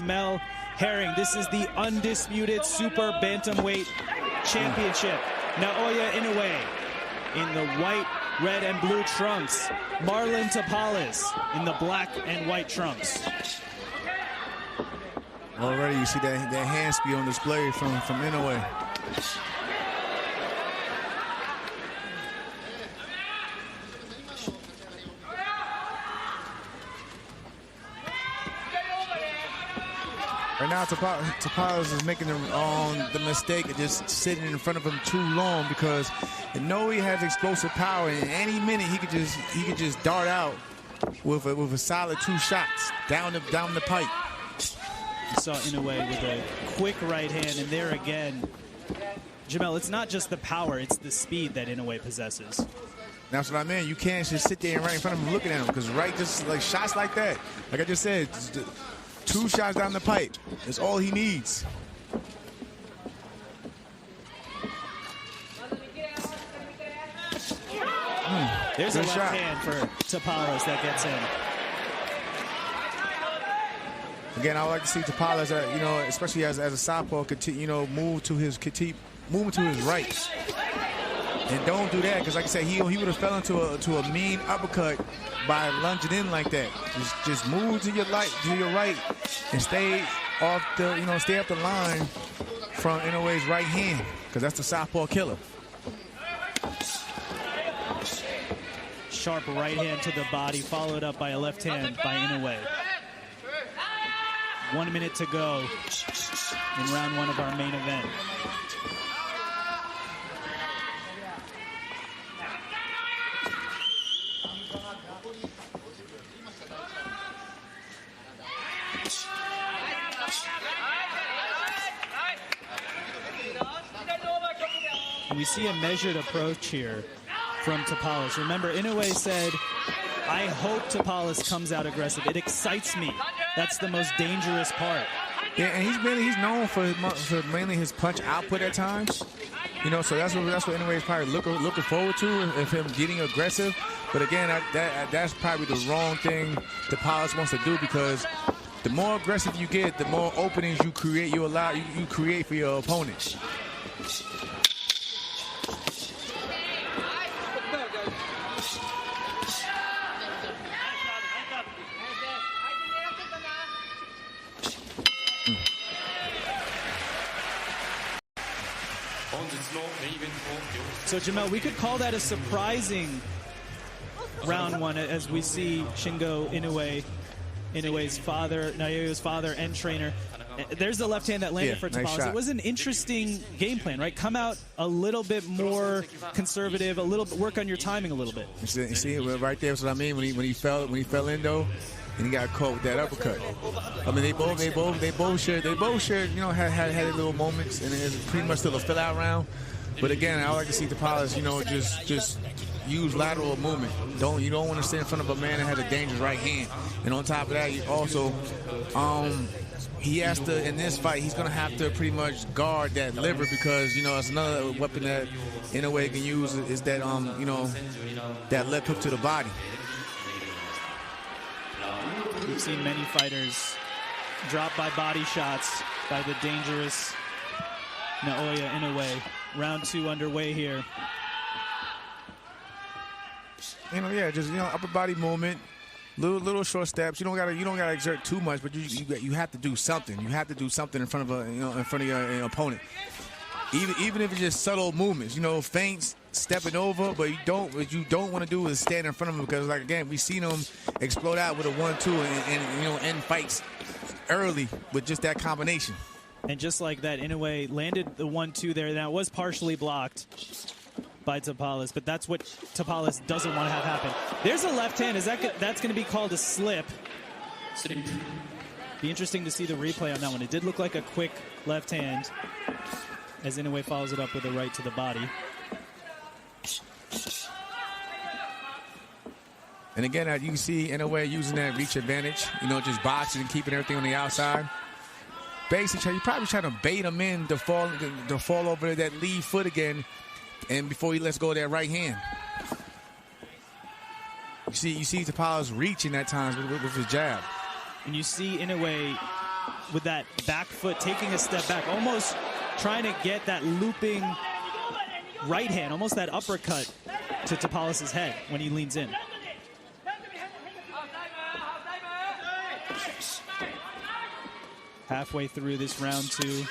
Mel Herring. This is the undisputed super bantamweight championship. Naoya Inoue in the white, red, and blue trunks. Marlon Tapales in the black and white trunks. Already you see that hand speed on display from Inoue. Right now, Tapales is making the mistake of just sitting in front of him too long, because Inoue has explosive power, and any minute he could just dart out with a solid 2 shots down the pipe. You saw Inoue with a quick right hand, and there again, Jamel, it's not just the power, it's the speed that Inoue possesses. That's what I mean. You can't just sit there and right in front of him looking at him, because just like shots like that, like I just said, 2 shots down the pipe is all he needs. There's a left hand for Tapales that gets in. Again, I would like to see Tapales, especially as a southpaw, move to his right. And don't do that, because like I said, he would have fell into a mean uppercut by lunging in like that. Just move to your right, and stay off the line from Inoue's right hand, because that's the southpaw killer. Sharp right hand to the body, followed up by a left hand by Inoue. 1 minute to go in round 1 of our main event. And we see a measured approach here from Tapales. Remember, Inoue said, I hope Tapales comes out aggressive. It excites me. That's the most dangerous part. Yeah, and he's known for mainly his punch output at times. So that's what Inoue is probably looking forward to, if him getting aggressive. But again, that's probably the wrong thing Tapales wants to do, because the more aggressive you get, the more openings you create. You create for your opponent. So, Jamel, we could call that a surprising round 1, as we see Shingo Inoue's father, Naoya's father and trainer. There's the left hand that landed for Tapales. Nice. It was an interesting game plan, right? Come out a little bit more conservative, work on your timing a little bit. You see, right there is what I mean. When he fell in though, and he got caught with that uppercut. I mean, they both shared, had their little moments, and it's pretty much still a fill-out round. But again, I like to see Tapales, just use lateral movement. You don't want to sit in front of a man that has a dangerous right hand. And on top of that, you also, he has to, in this fight, he's going to have to pretty much guard that liver, because, it's another weapon that Inoue can use is that, that left hook to the body. We've seen many fighters dropped by body shots by the dangerous Naoya Inoue. Round 2 underway here. Upper body movement, little short steps. You don't gotta exert too much, but you have to do something. You have to do something in front of your opponent. Even if it's just subtle movements, feints, stepping over, but what you don't want to do is stand in front of them, because, like, again, we've seen them explode out with a 1-2 and end fights early with just that combination. And just like that, Inoue landed the 1-2 there. Now, it was partially blocked by Tapales, but that's what Tapales doesn't want to have happen. There's a left hand. That's going to be called a slip. Be interesting to see the replay on that one. It did look like a quick left hand, as Inoue follows it up with a right to the body. And again, you can see Inoue using that reach advantage, just boxing and keeping everything on the outside. Basically, you're probably trying to bait him in to fall over that lead foot again, and before he lets go of that right hand. You see Tapales reaching at times with his jab. And you see Inoue with that back foot, taking a step back, almost trying to get that looping right hand, almost that uppercut to Tapales' head when he leans in. Halfway through this round 2.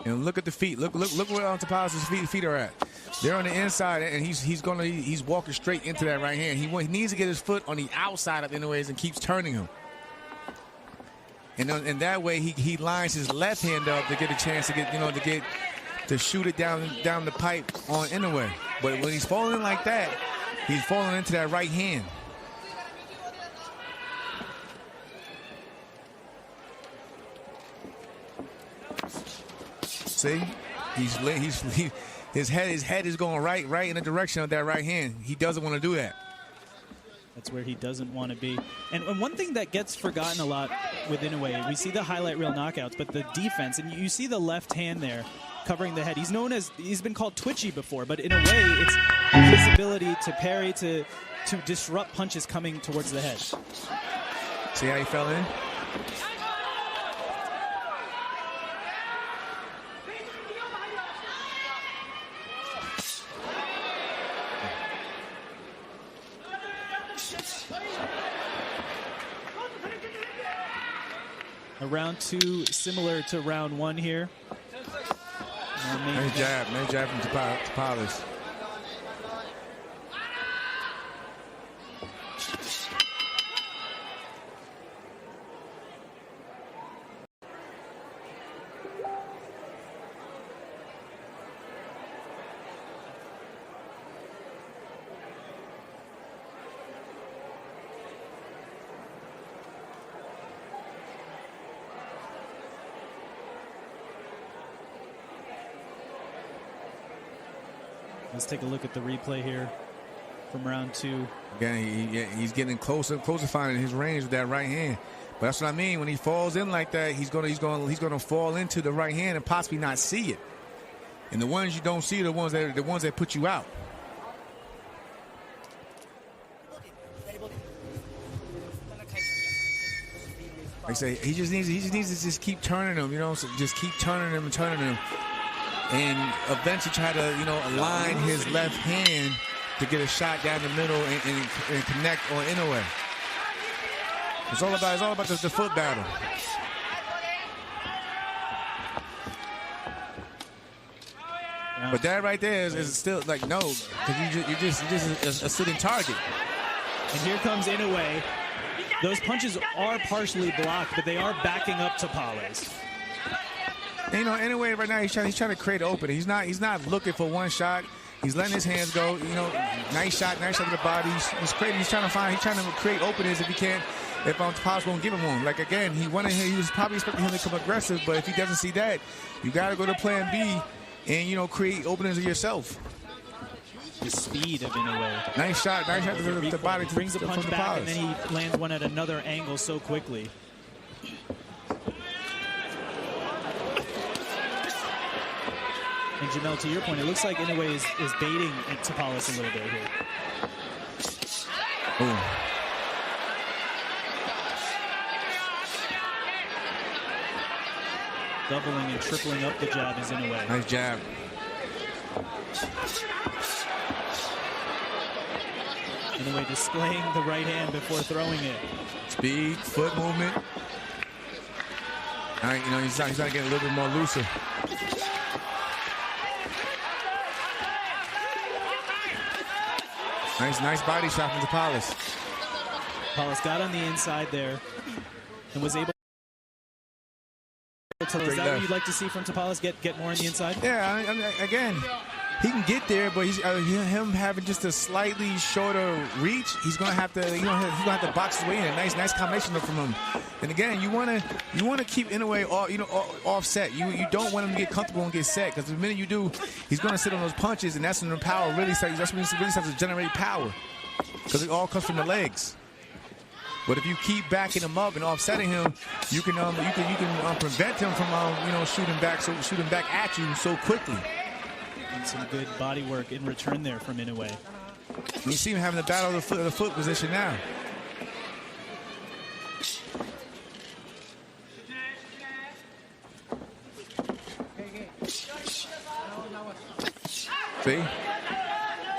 And look at the feet. Look where Tapales' feet are at. They're on the inside, and he's walking straight into that right hand. He needs to get his foot on the outside of Inoue's and keeps turning him. And that way he lines his left hand up to get a chance to to shoot it down the pipe on Inoue. But when he's falling like that, he's falling into that right hand. See, his head is going right in the direction of that right hand. He doesn't want to do that. That's where he doesn't want to be. And one thing that gets forgotten a lot with Inoue, we see the highlight reel knockouts, but the defense, and you see the left hand there covering the head. He's been called twitchy before, but in a way, it's his ability to parry, to disrupt punches coming towards the head. See how he fell in? Round 2 similar to round 1 here. Nice jab from Tapales. Let's take a look at the replay here from round 2. Again, he's getting closer finding his range with that right hand. But that's what I mean. When he falls in like that, he's gonna fall into the right hand and possibly not see it. And the ones you don't see are the ones that put you out. Like I say, he just needs to just keep turning them, so just keep turning them and turning them. And eventually try to, align his left hand to get a shot down the middle and connect on Inoue. It's all about the foot battle. But that right there is still like no, because you're just a sitting target. And here comes Inoue. Those punches are partially blocked, but they are backing up Tapales. Anyway, right now he's trying to create an opening. He's not looking for one shot. He's letting his hands go. Nice shot to the body. He's trying to create openings if he can. If Tapales won't give him one. Like again, he was probably expecting him to come aggressive, but if he doesn't see that, you got to go to plan B and create openings of yourself. The speed of Inoue. Nice shot to the body. Brings the punch back, and then he lands one at another angle so quickly. And Jamel, to your point, it looks like Inoue is baiting Tapales a little bit here. Ooh. Doubling and tripling up the jab is Inoue. Nice jab. Inoue displaying the right hand before throwing it. Speed, foot movement. All right, he's not getting a little bit more looser. Nice body shot from Tapales. Tapales got on the inside there and was able to. Is that what you'd like to see from Tapales? Get more on the inside? Yeah, I mean, again, he can get there, but him having just a slightly shorter reach, he's gonna have to, he's gonna have to box his way in. Nice combination from him. And again, you wanna keep Inoue offset. You don't want him to get comfortable and get set, because the minute you do, he's gonna sit on those punches, and that's when the power really starts. That's when he really starts to generate power, because it all comes from the legs. But if you keep backing him up and offsetting him, you can prevent him from shooting back at you so quickly. And some good body work in return there from Inoue. You see him having the battle of the foot position now. See?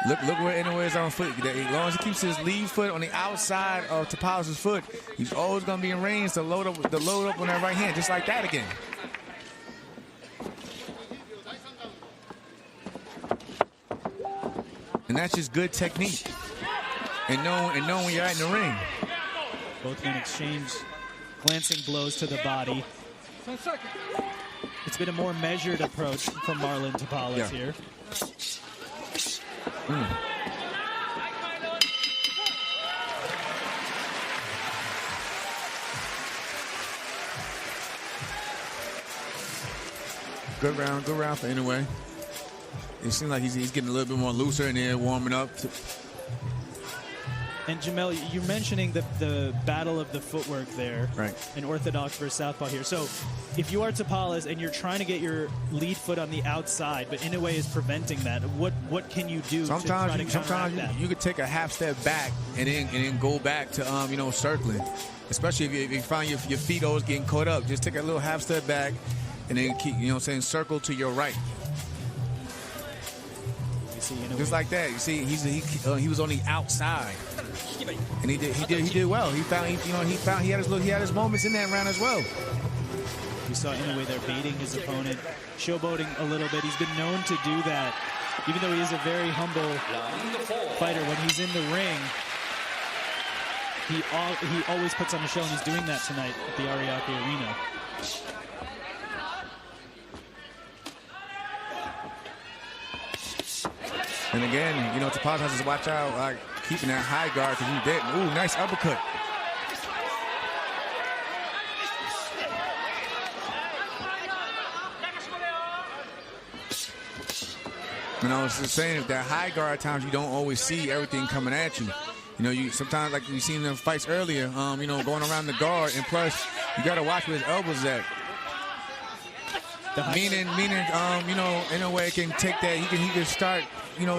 Look where Inoue is on foot. As long as he keeps his lead foot on the outside of Tapales' foot, he's always going to be in range to load up on that right hand, just like that again. And that's just good technique. And knowing when you're in the ring. Both men exchange glancing blows to the body. It's been a more measured approach from Marlon Tapales here. Good round for Inoue. It seems like he's getting a little bit more looser in there, warming up. And Jamel, you're mentioning the battle of the footwork there, right? In orthodox versus southpaw here. So, if you are Tapales and you're trying to get your lead foot on the outside, but Inoue is preventing that, what can you do? Sometimes you could take a half step back and then go back to circling. Especially if you find your feet always getting caught up, just take a little half step back and then keep circle to your right. Just like that. You see, he was on the outside, and he did well. He had his moments in that round as well. We saw Inoue there baiting his opponent, showboating a little bit. He's been known to do that, even though he is a very humble fighter. When he's in the ring, he always puts on a show, and he's doing that tonight at the Ariake Arena. And again, Tapales has to watch out, like keeping that high guard because he's dead. Ooh, nice uppercut. I was just saying, if that high guard at times you don't always see everything coming at you. You sometimes, like we seen in the fights earlier, going around the guard, and plus you got to watch where his elbows at. Meaning, Inoue can take that. He can start,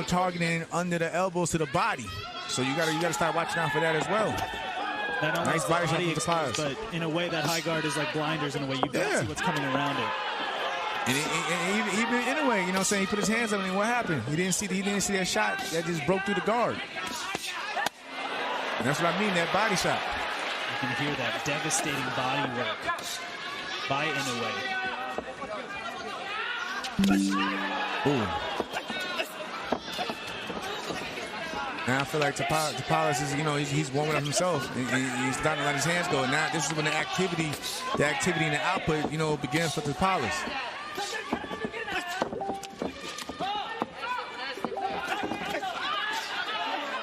targeting under the elbows to the body. So you gotta start watching out for that as well. Nice body shot from Tapales. But in a way, that high guard is like blinders. In a way, you don't see what's coming around it. And even Inoue, he put his hands up, and what happened? He didn't see that shot that just broke through the guard. And that's what I mean, that body shot. You can hear that devastating body work by Inoue. Ooh. Now I feel like Tapales is, he's warming up himself. He's starting to let his hands go. And now this is when the activity and the output, begins for Tapales.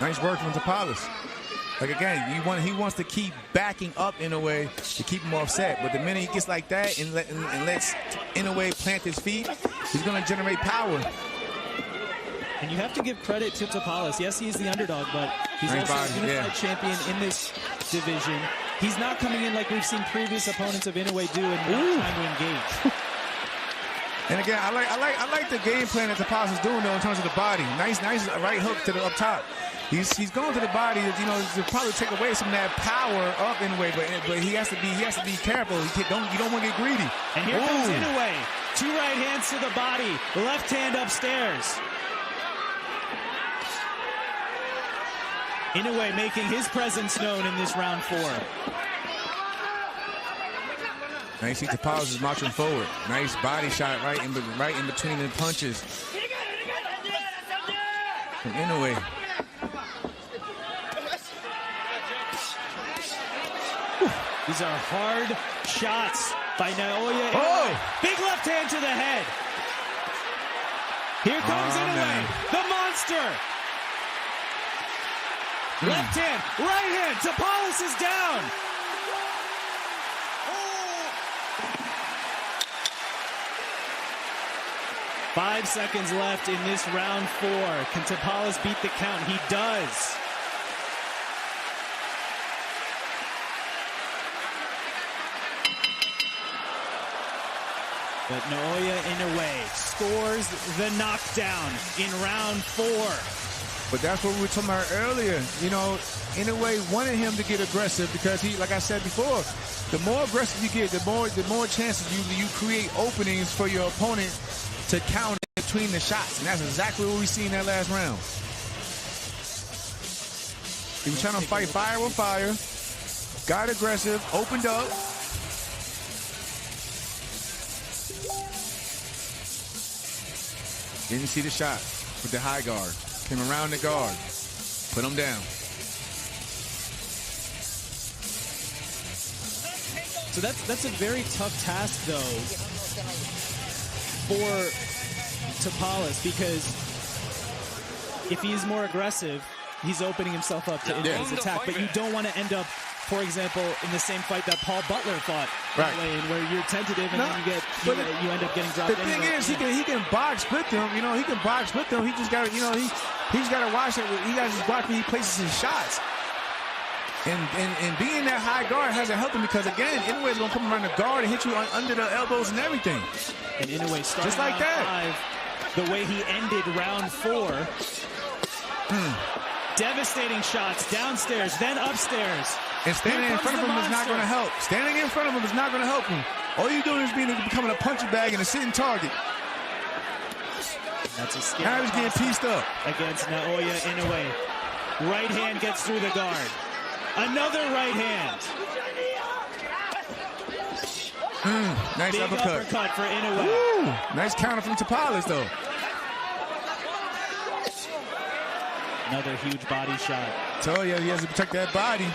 Nice work from Tapales. Like again, he wants to keep backing up Inoue to keep him offset. But the minute he gets like that and lets Inoue plant his feet, he's going to generate power. And you have to give credit to Tapales. Yes, he's the underdog, but he's also a unified champion in this division. He's not coming in like we've seen previous opponents of Inoue do and not trying to engage. And again, I like the game plan that Tapales is doing though in terms of the body. Nice right hook to the up top. He's going to the body, to probably take away some of that power of Inoue, but he has to be careful. You don't want to get greedy. And here comes Inoue. 2 right hands to the body, left hand upstairs. Inoue making his presence known in this round 4. Now you see Tapales is marching forward. Nice body shot right in between the punches from Inoue. These are hard shots by Naoya Inoue. Big left hand to the head. Here comes Inoue, the monster. Left hand, right hand. Tapales is down. 5 seconds left in this round 4. Can Tapales beat the count? He does. But Naoya Inoue scores the knockdown in round 4. But that's what we were talking about earlier. Inoue wanted him to get aggressive because he, like I said before, the more aggressive you get, the more chances you create openings for your opponent to counter between the shots, and that's exactly what we see in that last round. He was trying to fight fire with fire, got aggressive, opened up. Didn't see the shot with the high guard. Came around the guard, put him down. So that's a very tough task, though, for Tapales, because if he's more aggressive, he's opening himself up to Inoue's attack. But you don't want to end up, for example, in the same fight that Paul Butler fought, right, where you're tentative and then you end up getting dropped. The thing is, he can box split them. You know, he can box split them. He just got to, you know, he's got to watch it. He got to just watch when he places his shots. And being that high guard hasn't helped him because, again, Inoue's going to come around the guard and hit you under the elbows and everything. And Inoue started just like that. 5, the way he ended round 4. Devastating shots downstairs, then upstairs. And standing in front of him is not going to help. Standing in front of him is not going to help him. All you're doing is becoming a punching bag and a sitting target. That's a scary. Now he's getting pieced up. Against Naoya Inoue. Right hand gets through the guard. Another right hand. Nice Big uppercut for Inoue. Woo! Nice counter from Tapales, though. Another huge body shot. Tell you, he has to protect that body.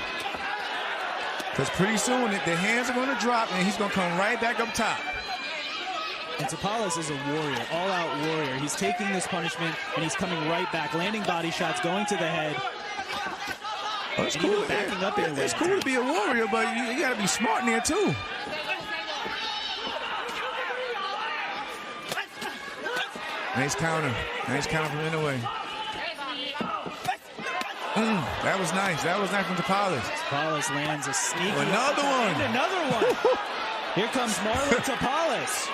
Because pretty soon, the hands are going to drop, and he's going to come right back up top. And Tapales is a warrior, all-out warrior. He's taking this punishment, and he's coming right back, landing body shots, going to the head. Oh, it's cool. Backing up in it's cool to be a warrior, but you got to be smart in there, too. Nice counter. Nice counter from Inoue. That was nice. That was nice from Tapales. Tapales lands a sneaky another one. And another one. Here comes Marlon Tapales.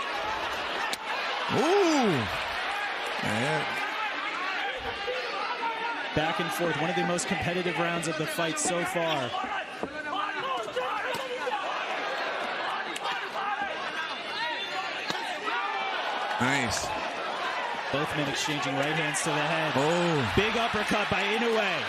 Ooh. Man. Back and forth. One of the most competitive rounds of the fight so far. Nice. Both men exchanging right hands to the head. Oh. Big uppercut by Inoue.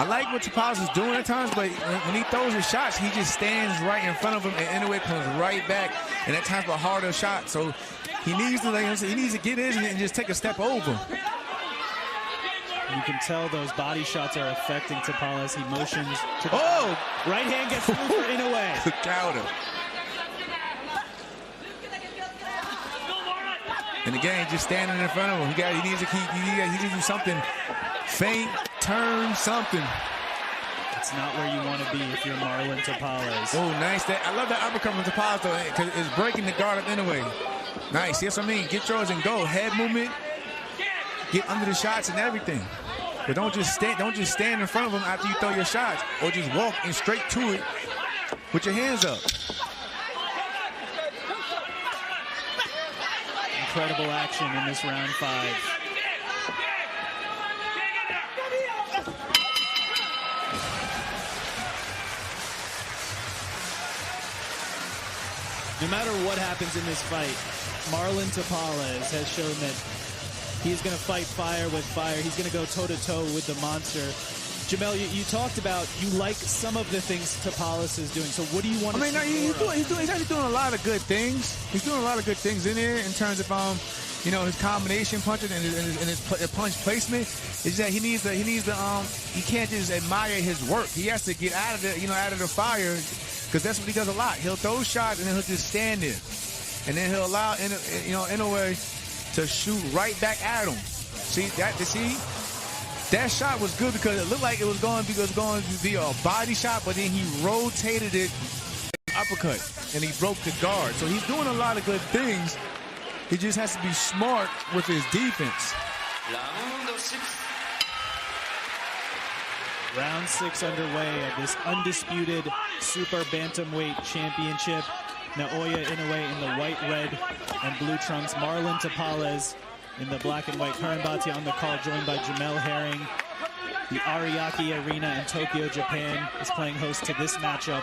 I like what Tapales is doing at times, but when he throws his shots, he just stands right in front of him, and Inoue comes right back, and at times a harder shot. So he needs to, get in and just take a step over. You can tell those body shots are affecting Tapales. He motions to the right hand gets through for Inoue. The counter. And again, just standing in front of him. He needs to do something. Feint, turn, something. It's not where you want to be if you're Marlon Tapales. Oh, nice. I love that uppercut from Tapales, though, because it's breaking the guard up Inoue. Nice. Yes, I mean, get yours and go. Head movement. Get under the shots and everything. But don't just stand in front of him after you throw your shots, or just walk in straight to it with your hands up. Incredible action in this round 5. No matter what happens in this fight, Marlon Tapales has shown that he's going to fight fire with fire. He's going to go toe-to-toe with the monster. Jamel, you talked about you like some of the things Tapales is doing. So what do you want to see? He's actually doing a lot of good things. He's doing a lot of good things in there in terms of his combination punches and his punch placement. Is that he can't just admire his work. He has to get out of the fire, because that's what he does a lot. He'll throw shots and then he'll just stand there, and then he'll allow Inoue to shoot right back at him. That shot was good because it looked like it was going to be a body shot, but then he rotated it, uppercut, and he broke the guard. So he's doing a lot of good things. He just has to be smart with his defense. Round 6 underway of this undisputed Super Bantamweight Championship. Naoya Inoue in the white, red, and blue trunks. Marlon Tapales in the black and white. Karan Bhatia on the call, joined by Jamel Herring. The Ariake Arena in Tokyo, Japan is playing host to this matchup.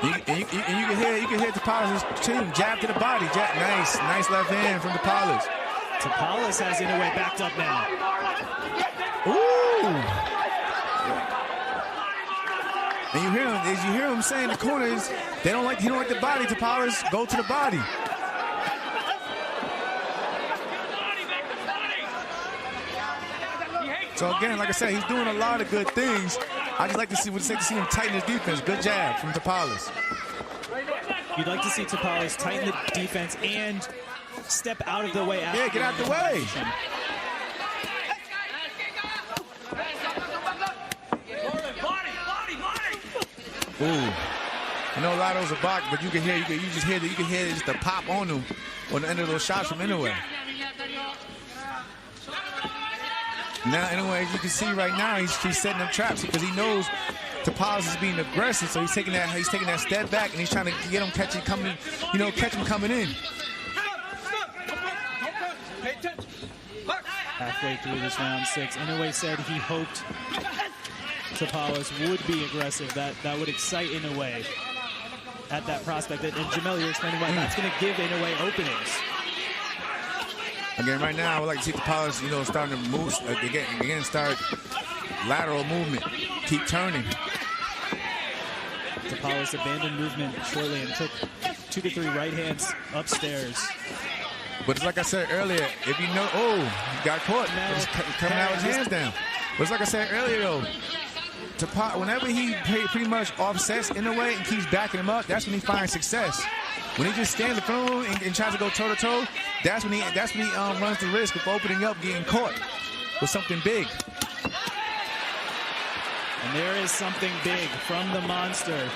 And you can hear Tapales' team jab to the body. Jab, nice left hand from Tapales. Tapales has Inoue backed up now. Ooh! And you hear him saying in the corners, he don't like the body. Tapales, go to the body. So again, like I said, he's doing a lot of good things. I just like to see him tighten his defense. Good jab from Tapales. You'd like to see Tapales tighten the defense and step out of the way. Yeah, get out the way. Ooh. I know a lot of those are blocked, but you can hear just the pop on them on the end of those shots from Inoue. Now, Inoue, as you can see right now, he's setting up traps because he knows Tapales is being aggressive, so he's taking that step back and he's trying to get him catch him coming in. Halfway through this round 6, Inoue said he hoped Tapales would be aggressive. That would excite Inoue at that prospect. And Jamel, you're explaining why that's going to give Inoue openings. Again, right now, I would like to see Tapales, starting to move again, start lateral movement, keep turning. Tapales abandoned movement shortly and took 2 to 3 right hands upstairs. But it's like I said earlier, if you know, he got caught. He's coming out with his hands down. But it's like I said earlier, though, whenever he pretty much offsets Inoue and keeps backing him up, that's when he finds success. When he just stands in front of him and tries to go toe-to-toe, that's when he runs the risk of opening up, getting caught with something big. And there is something big from the monster.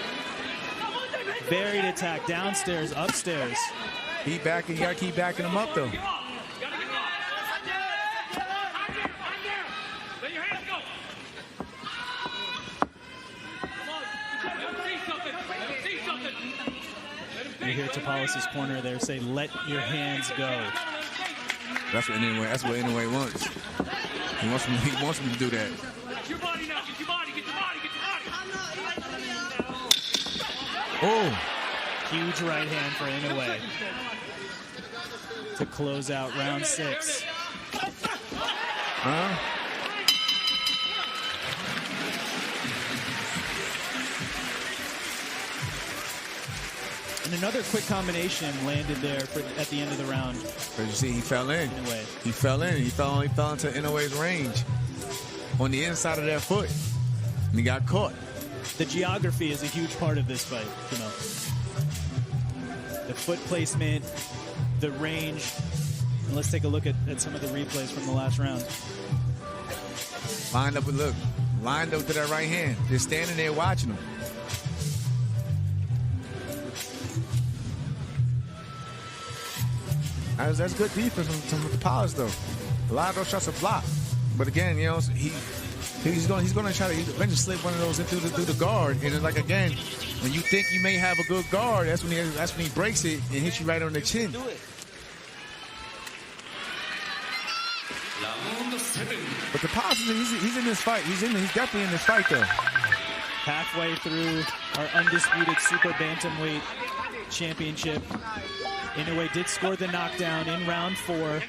Varied attack, downstairs, upstairs. You gotta keep backing him up, though. You hear Tapales' corner there say, "Let your hands go." That's what Inoue wants. He wants him to do that. Get your body now. Get your body. Get your body. Get your body. Oh. Huge right hand for Inoue to close out round 6. Huh? And another quick combination landed there at the end of the round. But you see, he fell in. Inoue. He fell into Inoue's range on the inside of that foot, and he got caught. The geography is a huge part of this fight, The foot placement, the range. And let's take a look at some of the replays from the last round. Lined up to that right hand. Just standing there watching him. That's good defense from Tapales, though. A lot of those shots are blocked. But again, he's going to try to eventually slip one of those in through the guard. And it's like, again, when you think you may have a good guard, that's when he breaks it and hits you right on the chin. But Tapales, he's in this fight. He's definitely in this fight, though. Halfway through our undisputed super bantamweight championship, Inoue did score the knockdown in round 4.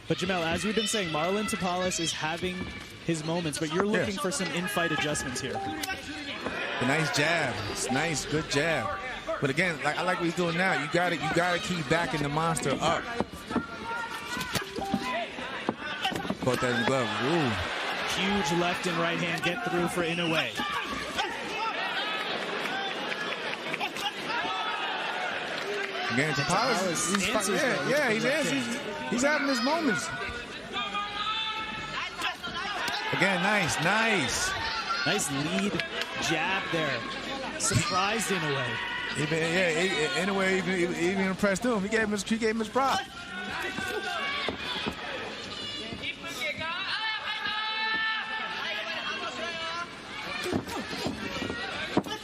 But Jamel, as we've been saying, Marlon Tapales is having his moments, but you're looking for some in-fight adjustments here. A nice jab. It's nice, good jab. But again, I like what he's doing now. You gotta keep backing the monster up. Caught that in the glove. Ooh. Huge left and right hand get through for Inoue. Again, Tapales, he's having his moments. Again, nice. Nice lead jab there. Surprised Inoue. Inoue even impressed him. He gave him his prop.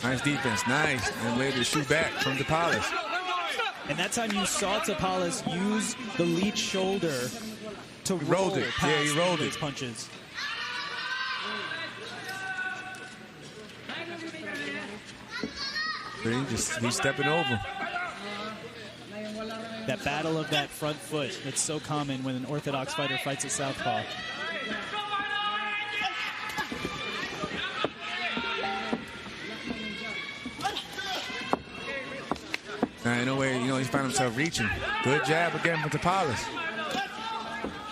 Nice defense, nice. And later shoot back from Tapales. And that time you saw Tapales use the lead shoulder to roll it. Yeah, he rolled it. Punches. He's stepping over. That battle of that front foot that's so common when an orthodox fighter fights a southpaw. In a way, he's found himself reaching. Good jab again from Tapales.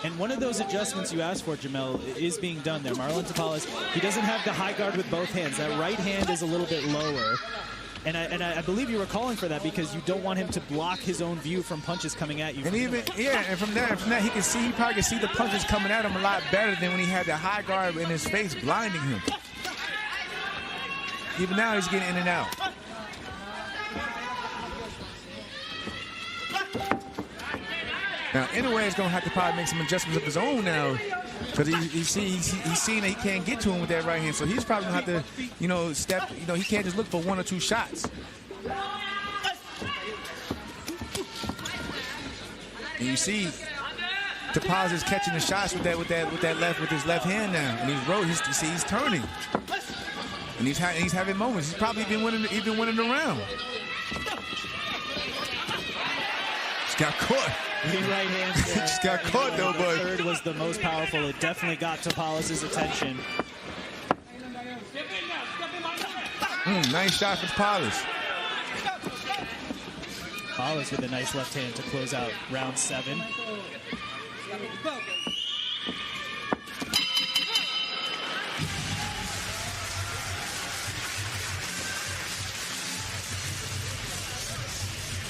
And one of those adjustments you asked for, Jamel, is being done there. Marlon Tapales, he doesn't have the high guard with both hands. That right hand is a little bit lower. And I believe you were calling for that because you don't want him to block his own view from punches coming at you. And and from that he probably can see the punches coming at him a lot better than when he had the high guard in his face blinding him. Even now he's getting in and out. Now, Inoue is going to have to probably make some adjustments of his own now because he's seeing that he can't get to him with that right hand. So he's probably going to have to, step, he can't just look for 1 or 2 shots. And you see Tapales is catching the shots with his left hand now. And he's turning. And he's having moments. He's probably even winning the round. He's got caught. Big right hand there. Just got caught though, the but third was the most powerful. It definitely got Tapales' attention. Nice shot from Tapales. Tapales with a nice left hand to close out round 7.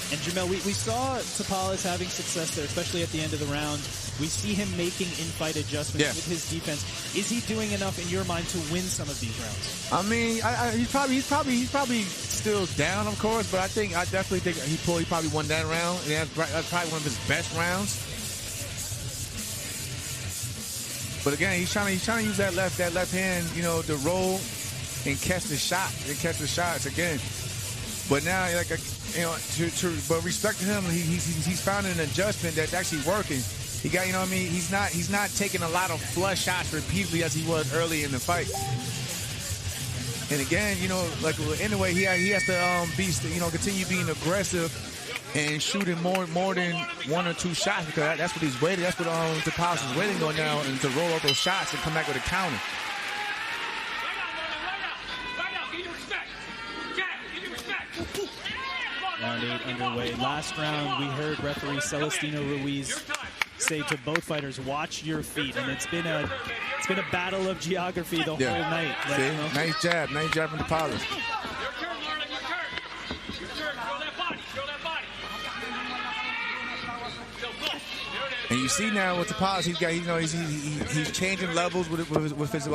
And Jamel, we saw Tapales having success there, especially at the end of the round. We see him making in-fight adjustments with his defense. Is he doing enough in your mind to win some of these rounds? I mean, he's probably still down, of course, but I definitely think he probably won that round. And that's probably one of his best rounds. But again, he's trying to use that left hand, to roll and catch the shots again. But now, but respect to him, he's found an adjustment that's actually working. He got, he's not taking a lot of flush shots repeatedly as he was early in the fight. And again, anyway, he has to continue being aggressive and shooting more than 1 or 2 shots because that's what he's waiting. That's what Tapales is waiting on now, and to roll up those shots and come back with a counter. Round 8 underway. Last round, we heard referee Celestino Ruiz say to both fighters, "Watch your feet," and it's been a battle of geography the whole night. See? Nice jab from Tapales. Your turn, Marlon, your turn. Your turn, throw that body, And you see now with Tapales, he's changing levels with his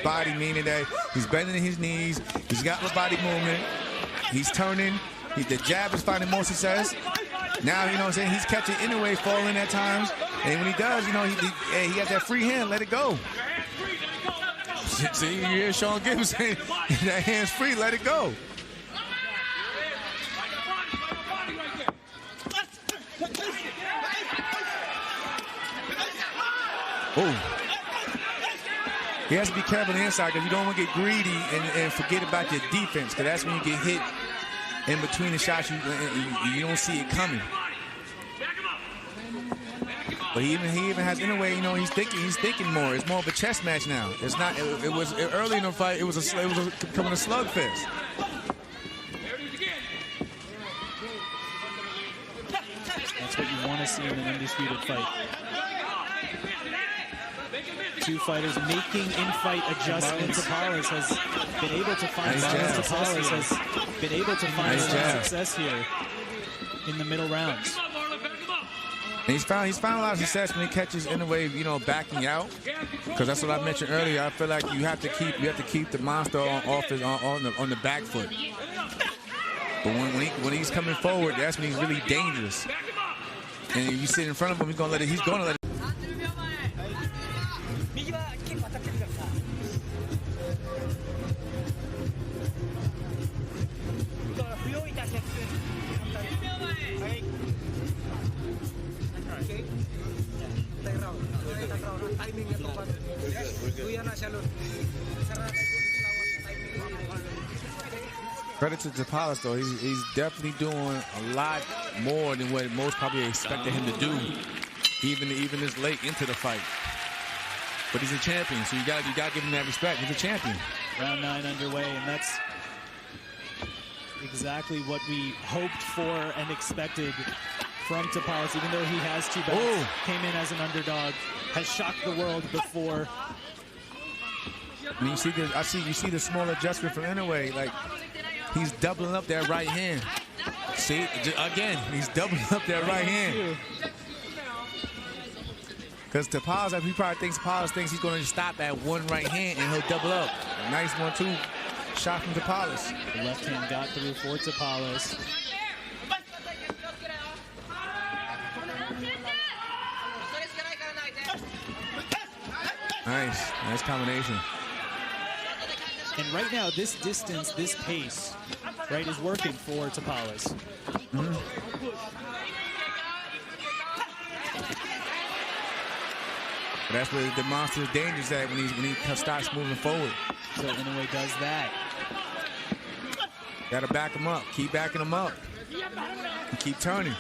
body, meaning that he's bending his knees, he's got the body movement, he's turning. The jab is finding more success. Now, he's catching Inoue falling at times. And when he does, he has that free hand, let it go. See, you hear Sean Gibbs saying, that hand's free, let it go. Oh. He has to be careful on the inside because you don't want to get greedy and forget about your defense, because that's when you get hit in between the shots, you don't see it coming. But he even has, in a way, he's thinking more. It's more of a chess match now. It's not. It was early in the fight. It was becoming a slugfest. That's what you want to see in an undisputed fight. 2 fighters making in-fight adjustments. Tapales has been able to find some success here in the middle rounds. And he's found a lot of success when he catches Inoue, backing out. Because that's what I mentioned earlier. I feel like you have to keep the monster on the back foot. But when he's coming forward, that's when he's really dangerous. And if you sit in front of him, he's gonna let it. Credit to Tapales, though. He's definitely doing a lot more than what most probably expected him to do, even this late into the fight. But he's a champion, so you got to give him that respect. He's a champion. Round 9 underway, and that's exactly what we hoped for and expected from Tapales, even though he has 2 belts. Ooh. Came in as an underdog, has shocked the world before. I mean, you see the small adjustment from Inoue. Like, he's doubling up that right hand. See, again, he's doubling up that right hand. Because Tapales, he probably thinks he's going to stop at one right hand and he'll double up. A nice 1-2 shot from Tapales. The left hand got through for Tapales. Nice combination. And right now, this distance, this pace, right, is working for Tapales. That's where the monster's dangerous at when he starts moving forward. So Inoue does that. Gotta back him up. Keep backing him up. And keep turning.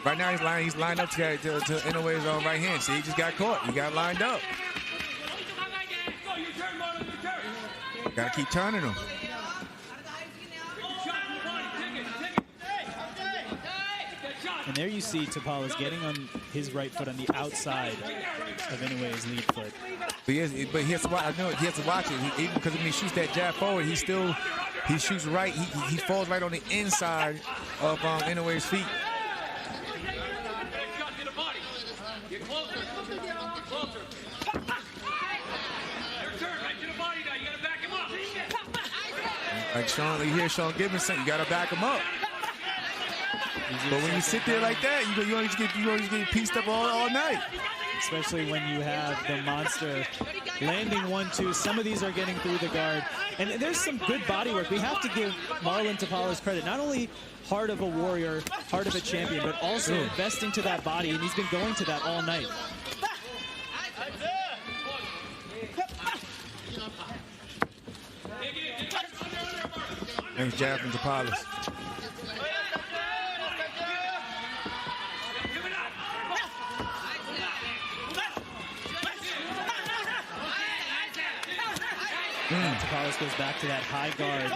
Right now he's lined up to Inoue's right hand. See, he just got caught. He got lined up. Gotta keep turning him. And there you see Tapales getting on his right foot on the outside of Inoue's lead foot. But he has to watch. I know he has to watch it. Even because when he shoots that jab forward, he shoots right. He falls right on the inside of Inoue's feet. Like you hear Sean Gibbons saying, you gotta back him up. But when you sit there like that, you always get pieced up all night. Especially when you have the monster landing 1-2. Some of these are getting through the guard. And there's some good body work. We have to give Marlon Tapales credit. Not only heart of a warrior, heart of a champion, but also investing to that body. And he's been going to that all night. Nice jab from Tapales. Tapales goes back to that high guard.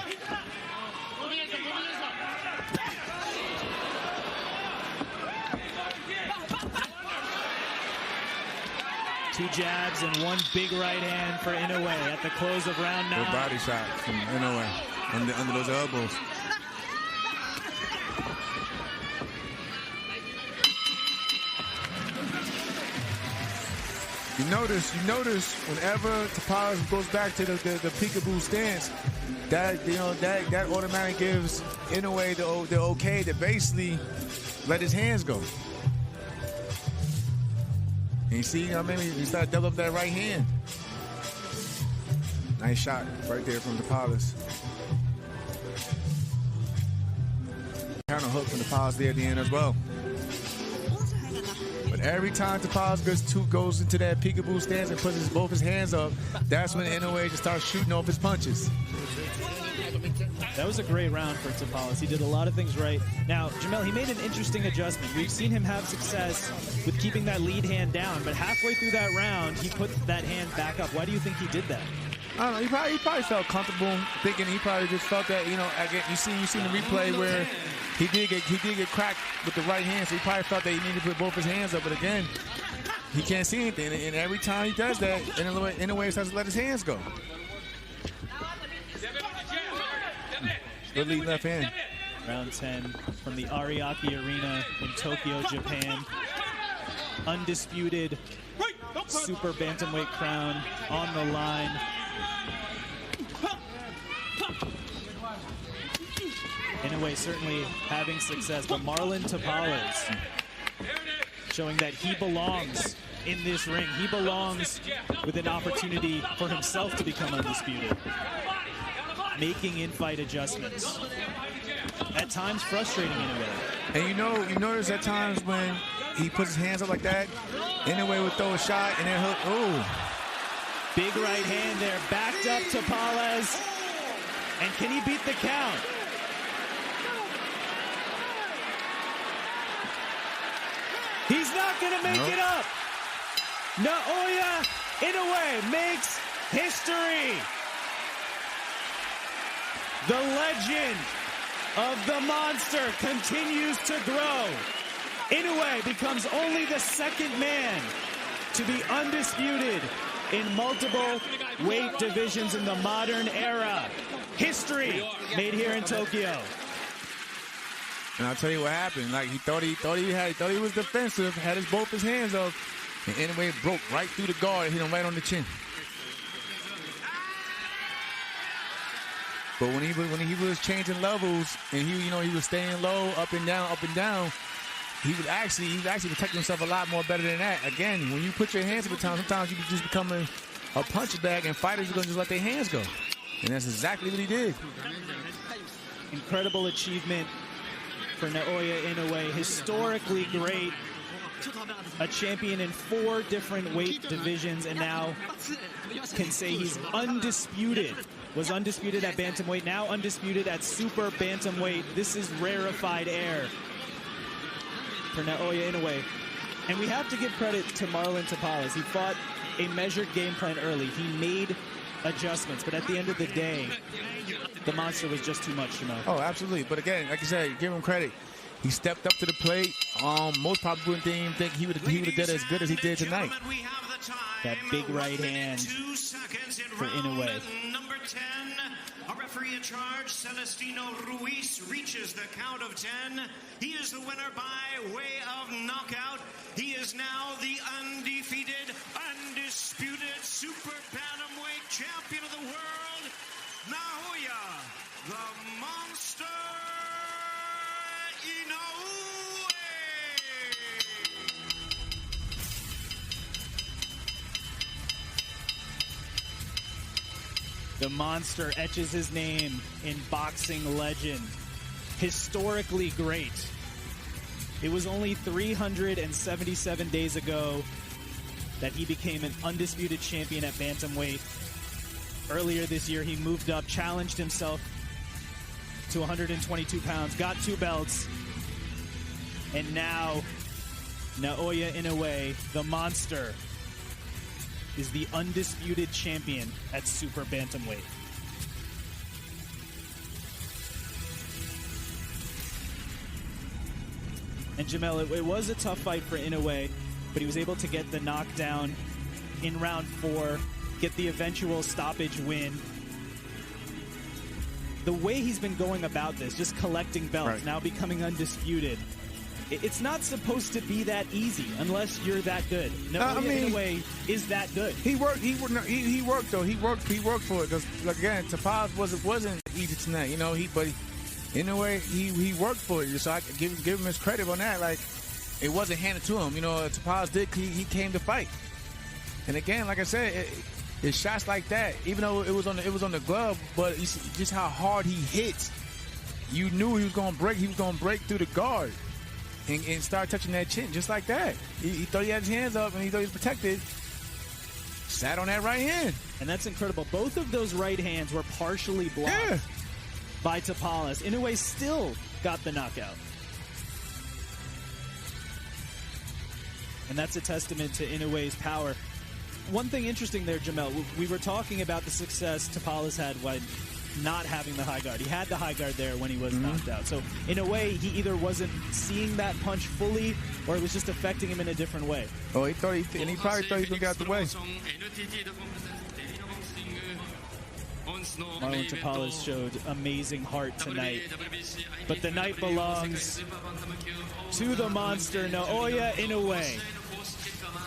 Two jabs and one big right hand for Inoue at the close of round 9. Good body shot from Inoue under those elbows. You notice whenever Tapales goes back to the peekaboo stance, that automatically gives Inoue the okay to basically let his hands go. And you see, he started doubling up that right hand. Nice shot right there from Tapales. Counter hook from Tapales there at the end as well. But every time Tapales goes into that peekaboo stance and puts both his hands up, that's when Inoue just starts shooting off his punches. That was a great round for Tapales. He did a lot of things right. Now, Jamel, he made an interesting adjustment. We've seen him have success with keeping that lead hand down, but halfway through that round, he put that hand back up. Why do you think he did that? I don't know. He probably felt comfortable thinking. He probably just felt that, again, you see the replay where he did get cracked with the right hand, so he probably felt that he needed to put both his hands up. But again, he can't see anything, and every time he does that, Inoue he starts to let his hands go. Good lead left hand. Round 10 from the Ariake Arena in Tokyo, Japan. Undisputed super bantamweight crown on the line. Inoue certainly having success, but Marlon Tapales showing that he belongs in this ring. He belongs with an opportunity for himself to become undisputed. Making in-fight adjustments. At times frustrating Inoue. And you notice at times when he puts his hands up like that, Inoue would throw a shot and then hook. Ooh. Big right hand there, backed up Tapales. And can he beat the count? He's not going to make it up. Naoya Inoue makes history. The legend of the monster continues to grow. Inoue becomes only the second man to be undisputed in multiple weight divisions in the modern era. History made here in Tokyo. And I'll tell you what happened. Like he thought he was defensive, had both his hands up, and Inoue broke right through the guard and hit him right on the chin. But when he was changing levels and he was staying low, up and down, he was actually protecting himself a lot more better than that. Again, when you put your hands up at times, sometimes you can just become a punch bag, and fighters are gonna just let their hands go. And that's exactly what he did. Incredible achievement for Naoya Inoue. Historically great. A champion in 4 different weight divisions, and now can say he's undisputed. Was undisputed at bantamweight, now undisputed at super bantamweight. This is rarefied air for Naoya Inoue. And we have to give credit to Marlon Tapales. He fought a measured game plan early. He made adjustments, but at the end of the day, the monster was just too much, Jamal. Oh, absolutely. But again, like I said, give him credit. He stepped up to the plate. Most probably didn't even think he would have did as good as he did tonight. That big right hand for Inoue. Number 10, a referee in charge, Celestino Ruiz, reaches the count of 10. He is the winner by way of knockout. He is now the undefeated, undisputed super bantamweight champion of the world, Naoya, the Monster Inoue. The monster etches his name in boxing legend. Historically great. It was only 377 days ago that he became an undisputed champion at bantamweight. Earlier this year, he moved up, challenged himself to 122 pounds, got 2 belts, and now Naoya Inoue, the monster, is the undisputed champion at super bantamweight. And Jamel, it was a tough fight for Inoue, but he was able to get the knockdown in round 4, get the eventual stoppage win. The way he's been going about this, just collecting belts, right, now becoming undisputed, it's not supposed to be that easy unless you're that good. Naoya Inoue is that good. He worked though. He worked for it. Because again, Tapales wasn't easy tonight. You know, but Inoue, he worked for it. So I give him his credit on that. Like, it wasn't handed to him. You know, Tapales he came to fight. And again, like I said, it's shots like that. Even though it was on the glove, but you see just how hard he hits. You knew he was going to break. He was going to break through the guard and start touching that chin just like that. He thought he had his hands up and he thought he was protected. Sat on that right hand. And that's incredible. Both of those right hands were partially blocked by Tapales. Inoue still got the knockout. And that's a testament to Inoue's power. One thing interesting there, Jamel, we were talking about the success Tapales had when not having the high guard. He had the high guard there when he was knocked out. So in a way, he either wasn't seeing that punch fully or it was just affecting him in a different way. Oh, he probably thought he was going to get out the way. Marlon Tapales showed amazing heart tonight. But the night belongs to the monster, Naoya Inoue.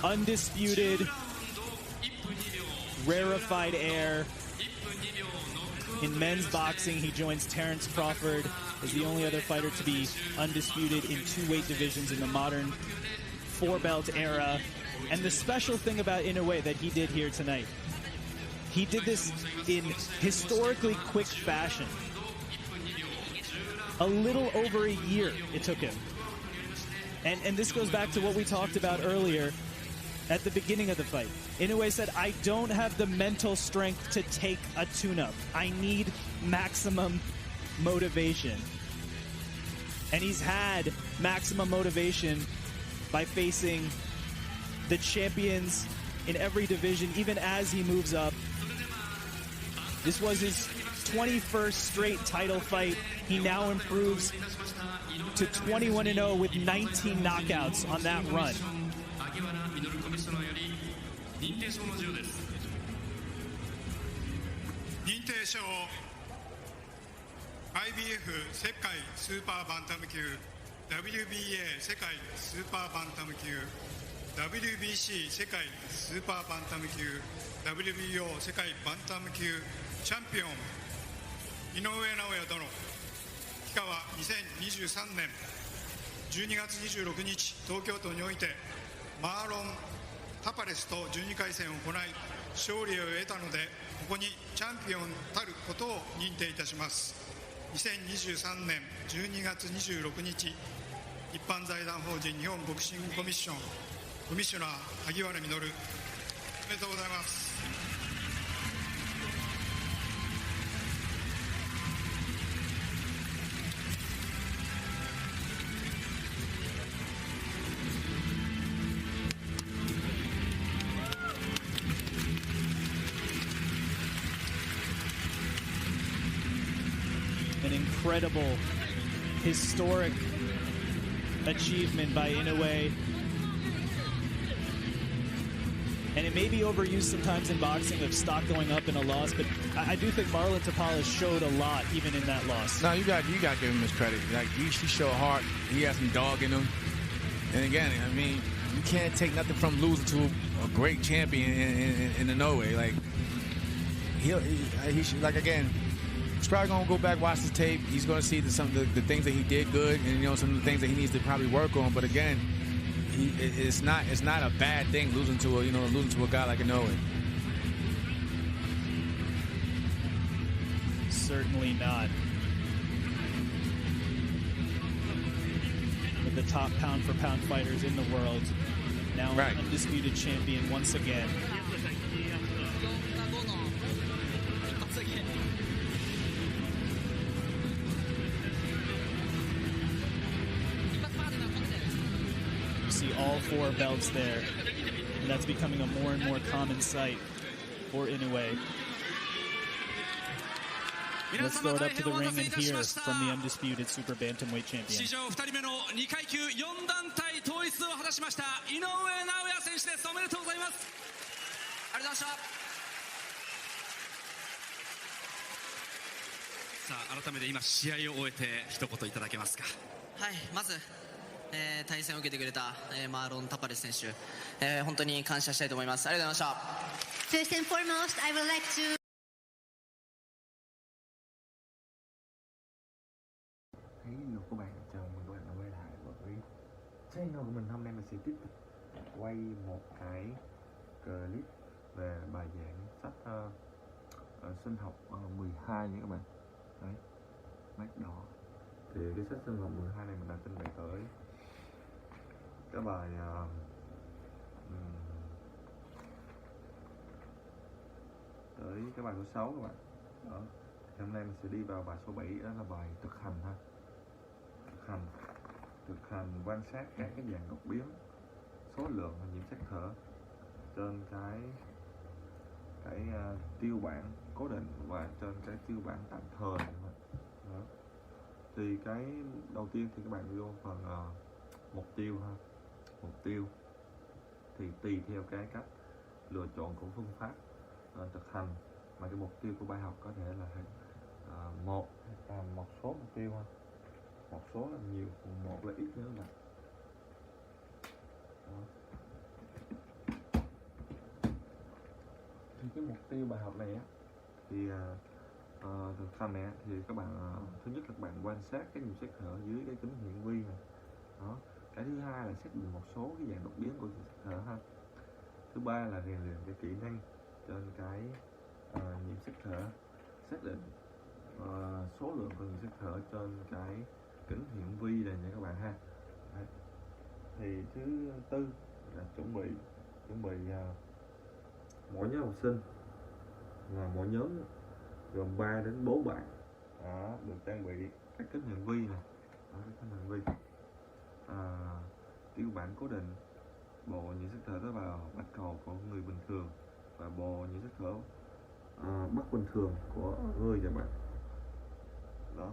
Undisputed, rarefied air. In men's boxing, he joins Terrence Crawford as the only other fighter to be undisputed in 2 weight divisions in the modern 4-belt era. And the special thing about Inoue that he did here tonight, he did this in historically quick fashion. A little over a year it took him. And this goes back to what we talked about earlier. at the beginning of the fight. Inoue said, I don't have the mental strength to take a tune-up. I need maximum motivation. And he's had maximum motivation by facing the champions in every division, even as he moves up. This was his 21st straight title fight. He now improves to 21-0 with 19 knockouts on that run. 認定証 IBF 世界スーパーバンタム級 WBA 世界スーパーバンタム級 WBC 世界スーパーバンタム級 WBO 世界バンタム級チャンピオン井上尚弥殿期間は2023年12月26日東京都においてマーロン・タパレスと12回戦を行い勝利を得たのでここにチャンピオンたることを認定いたします。2023年12月26日一般財団法人日本ボクシングコミッションコミッショナー萩原稔おめでとうございます。 An incredible, historic achievement by Inoue. And it may be overused sometimes in boxing of stock going up in a loss, but I do think Marlon Tapales showed a lot even in that loss. No, you got to give him his credit. Like he showed heart. He has some dog in him. And again, I mean, you can't take nothing from losing to a great champion in Inoue. Like he should, like again. He's probably gonna go back, watch the tape. He's gonna see some of the things that he did good, and some of the things that he needs to probably work on. But again, it's not a bad thing losing to a guy like Inoue. Certainly not. With the top pound-for-pound fighters in the world, now right. An undisputed champion once again. All 4 belts there, and that's becoming a more and more common sight for Inoue. Let's throw it up to the ring and hear from the undisputed super bantamweight champion. 史上2人目の2階級4団体統一を果たしました井上尚弥選手です。おめでとうございます。ありがとうございました。さあ改めて今試合を終えて一言いただけますか。はい、まず対戦を受けてくれた、マーロン・タパレス選手、本当に感謝したいと思います。ありがとうございました。First and foremost, I would like to thấy được các bạn chào mừng các bạn đã quay lại với channel của mình. Hôm nay mình sẽ tiếp tục quay một cái clip về bài giảng sách sinh học 12 nha các bạn. Đấy, mát đỏ. Thì cái sách sinh học 12 này mình đã trình bày tới cái bài tới cái bài số 6 các bạn. Đó. Thì hôm nay mình sẽ đi vào bài số 7, đó là bài thực hành ha. Thực hành quan sát các cái dạng đột biến, số lượng và nhiễm sắc thở trên cái tiêu bản cố định và trên cái tiêu bản tạm thời. Đó. Thì cái đầu tiên thì các bạn vô phần mục tiêu ha. Mục tiêu thì tùy theo cái cách lựa chọn của phương pháp thực hành mà cái mục tiêu của bài học có thể là một số mục tiêu ha. Một số là nhiều, một là ít nữa mà. Đó. Thì cái mục tiêu bài học này á thì thực hành này thì các bạn thứ nhất là các bạn quan sát cái nhịp sắc thở dưới cái kính hiển vi này. Đó. Cái thứ hai là xác định một số cái dạng đột biến của nhịp sắc thở ha. Thứ ba là rèn luyện cái kỹ năng trên cái nhịp sắc thở, xác định số lượng của nhịp sắc thở trên cái kính hiển vi này nha các bạn ha. Đấy. Thì thứ tư là chuẩn bị chuẩn bị mỗi nhóm học sinh là mỗi nhóm gồm 3 đến 4 bạn đó, được trang bị các kính hiển vi này, kính hiển vi, tiêu bản cố định, bộ nhịp hít thở tế bào bạch cầu của người bình thường và bộ nhịp hít thở bất bình thường của người và bạn đó,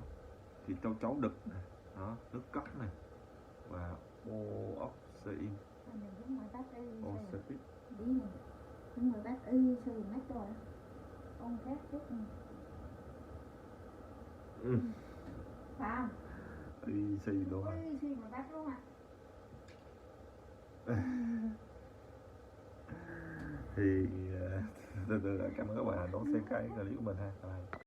thì châu chấu đực này đó, nước cốt này và oxygen xì luôn à. Thì cảm ơn các bạn đón xem cái clip của mình ha.